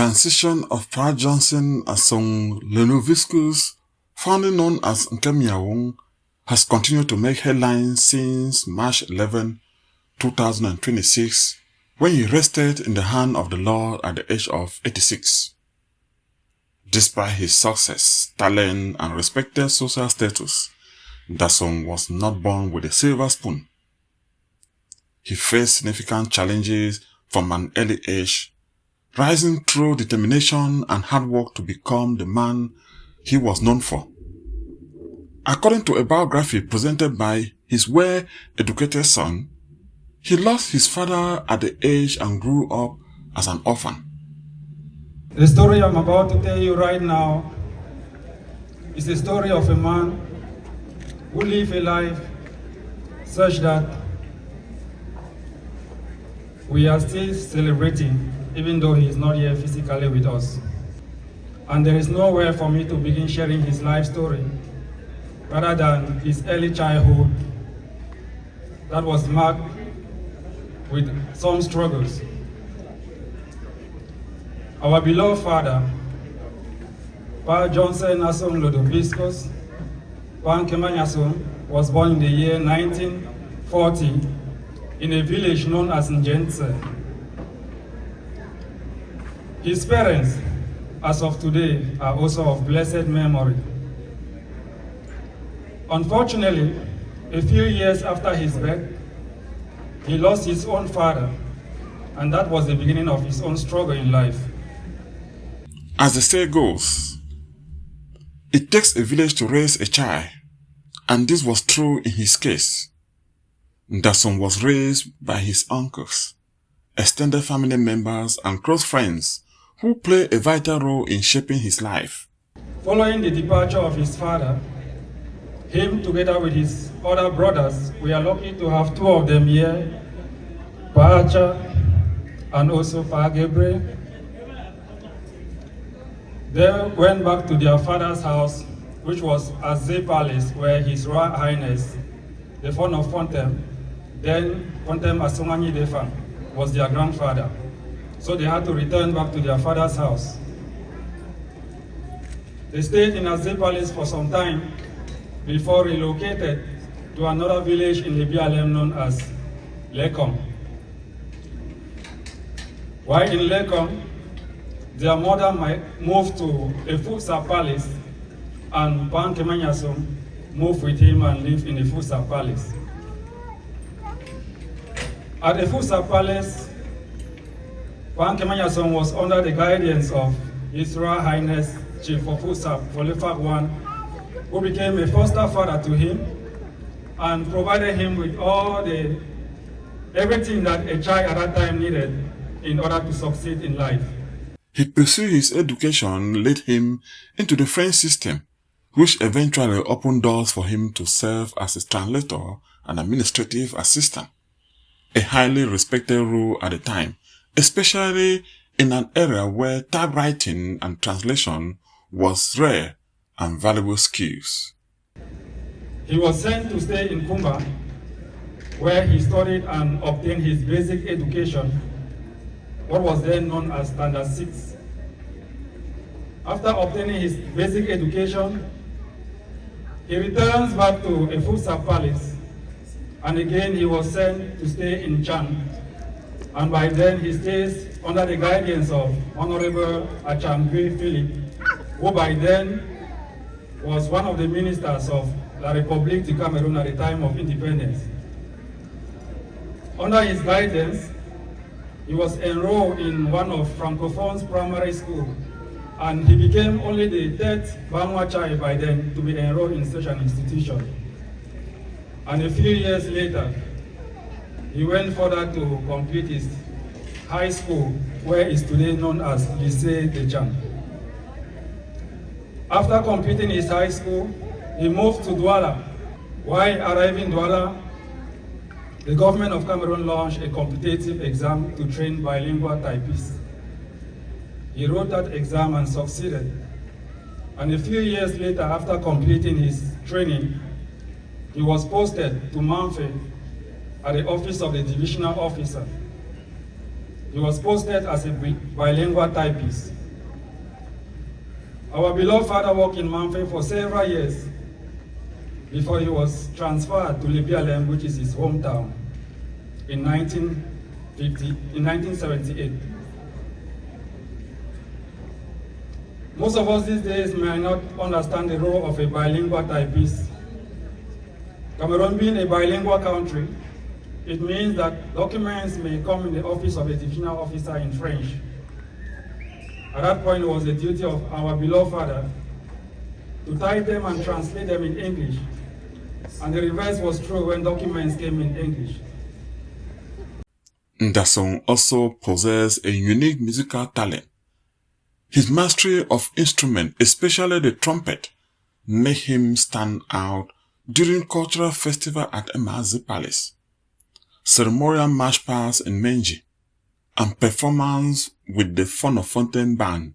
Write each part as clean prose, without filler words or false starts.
transition of Pa Johnson Asong Nkemanyisong, formerly known as Nkemanyisong, has continued to make headlines since March 11, 2026, when he rested in the hand of the Lord at the age of 86. Despite his success, talent, and respected social status, Nda Asong was not born with a silver spoon. He faced significant challenges from an early age, rising through determination and hard work to become the man he was known for. According to a biography presented by his well-educated son, he lost his father at the age and grew up as an orphan. The story I'm about to tell you right now is the story of a man who lived a life such that we are still celebrating, even though he is not here physically with us. And there is nowhere for me to begin sharing his life story rather than his early childhood that was marked with some struggles. Our beloved father, Pa Johnson Nkemanyisong Nkemanyisong, was born in the year 1940 in a village known as Njense. His parents, as of today, are also of blessed memory. Unfortunately, a few years after his birth, he lost his own father, and that was the beginning of his own struggle in life. As the saying goes, it takes a village to raise a child, and this was true in his case. Nda Asong was raised by his uncles, extended family members, and close friends who played a vital role in shaping his life. Following the departure of his father, him together with his other brothers, we are lucky to have two of them here, Pa Acha and also Pa Gabriel. They went back to their father's house, which was Azé Palace, where His Royal Highness, the Fon of Fontem, then Fontem Asongani Defa, was their grandfather. So they had to return back to their father's house. They stayed in Azé Palace for some time before relocated to another village in Libialem known as Lekom. While in Lekom, their mother moved to Efusa Palace, and Pa Nkemanyisong moved with him and lived in Efusa Palace. At Efusa Palace, Pa Nkemanyisong was under the guidance of His Royal Highness Chief of Fusa Folefak I, who became a foster father to him and provided him with everything that a child at that time needed in order to succeed in life. He pursued his education, led him into the French system, which eventually opened doors for him to serve as a translator and administrative assistant, a highly respected role at the time, especially in an era where typewriting and translation was rare and valuable skills. He was sent to stay in Kumba, where he studied and obtained his basic education, what was then known as Standard 6. After obtaining his basic education, he returns back to Efusa Palace, and again he was sent to stay in Chan. And by then he stays under the guidance of Honorable Achangwe Philip, who by then was one of the ministers of La République du Cameroon at the time of independence. Under his guidance, he was enrolled in one of Francophone's primary school, and he became only the third Banwa child by then to be enrolled in such an institution. And a few years later, he went further to complete his high school, where is today known as Lycée de Chan. After completing his high school, he moved to Douala. While arriving in Douala, the government of Cameroon launched a competitive exam to train bilingual typists. He wrote that exam and succeeded. And a few years later, after completing his training, he was posted to Manfe at the office of the divisional officer. He was posted as a bilingual typist. Our beloved father worked in Manfred for several years before he was transferred to Libialem, which is his hometown, in 1978. Most of us these days may not understand the role of a bilingual typist. Cameroon being a bilingual country, it means that documents may come in the office of a divisional officer in French. At that point, it was the duty of our beloved father to type them and translate them in English. And the reverse was true when documents came in English. Nda Asong also possessed a unique musical talent. His mastery of instruments, especially the trumpet, made him stand out during cultural festival at Emazi Palace, ceremonial march pass in Menji, and performance with the Fonofontaine Band.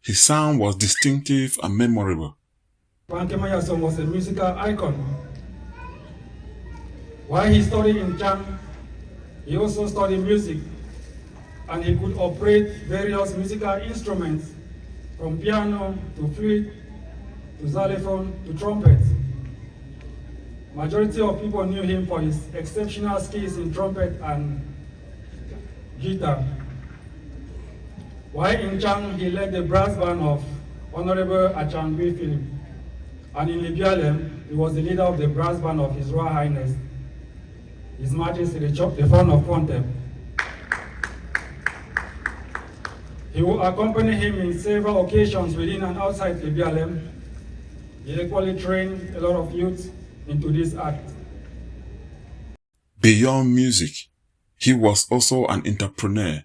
His sound was distinctive and memorable. Nkemanyisong was a musical icon. While he studied in Chang, he also studied music, and he could operate various musical instruments, from piano to flute to xylophone to trumpet. Majority of people knew him for his exceptional skills in trumpet and guitar. While in Chang, he led the brass band of Honorable Achangui Philip, and in Libialem, he was the leader of the brass band of His Royal Highness, His Majesty the Fon of Fontem. He will accompany him in several occasions within and outside Libialem. He equally trained a lot of youth into this art. Beyond music, he was also an entrepreneur.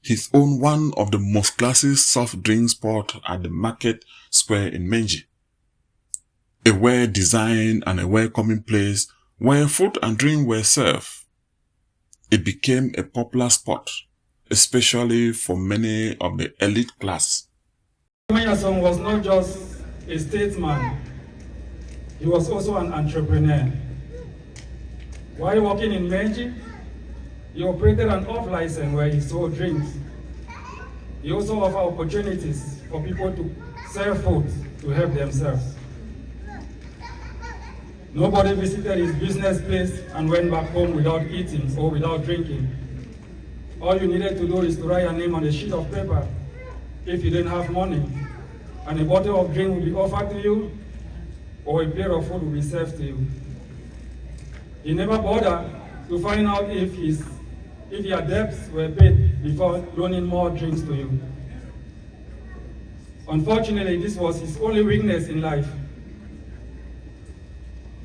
He owned one of the most classy soft drink spots at the market square in Menji, a well-designed and a welcoming place where food and drink were served. It became a popular spot, especially for many of the elite class. Nkemanyisong was not just a statesman, he was also an entrepreneur. While working in Menji, he operated an off-license where he sold drinks. He also offered opportunities for people to sell food to help themselves. Nobody visited his business place and went back home without eating or without drinking. All you needed to do is to write your name on a sheet of paper if you didn't have money, and a bottle of drink will be offered to you, or a plate of food will be served to you. He never bothered to find out if your debts were paid before loaning more drinks to you. Unfortunately, this was his only weakness in life.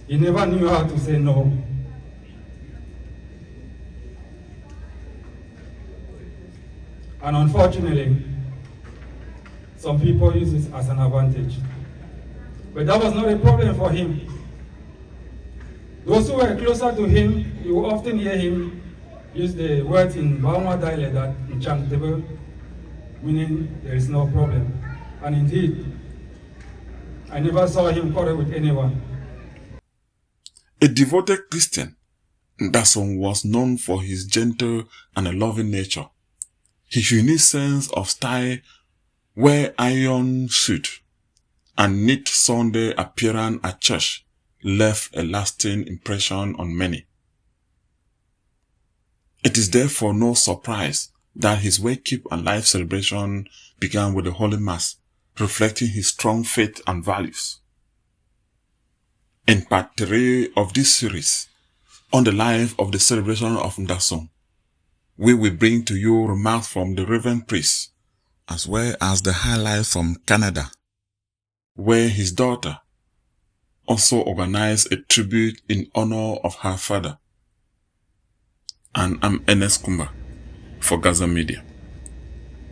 He never knew how to say no. And unfortunately, some people use it as an advantage. But that was not a problem for him. Those who were closer to him, you will often hear him use the words in Bauma dialect that enchantable, meaning there is no problem. And indeed, I never saw him quarrel with anyone. A devoted Christian, Nda Asong was known for his gentle and a loving nature. His unique sense of style, wear iron suit, and neat Sunday appearance at church left a lasting impression on many. It is therefore no surprise that his wake-up and life celebration began with the Holy Mass, reflecting his strong faith and values. In part 3 of this series, on the life of the celebration of Nda Asong, we will bring to you remarks from the Reverend Priest, as well as the highlights from Canada, where his daughter also organized a tribute in honor of her father. And I'm Ernest Kumba for Gaza Media.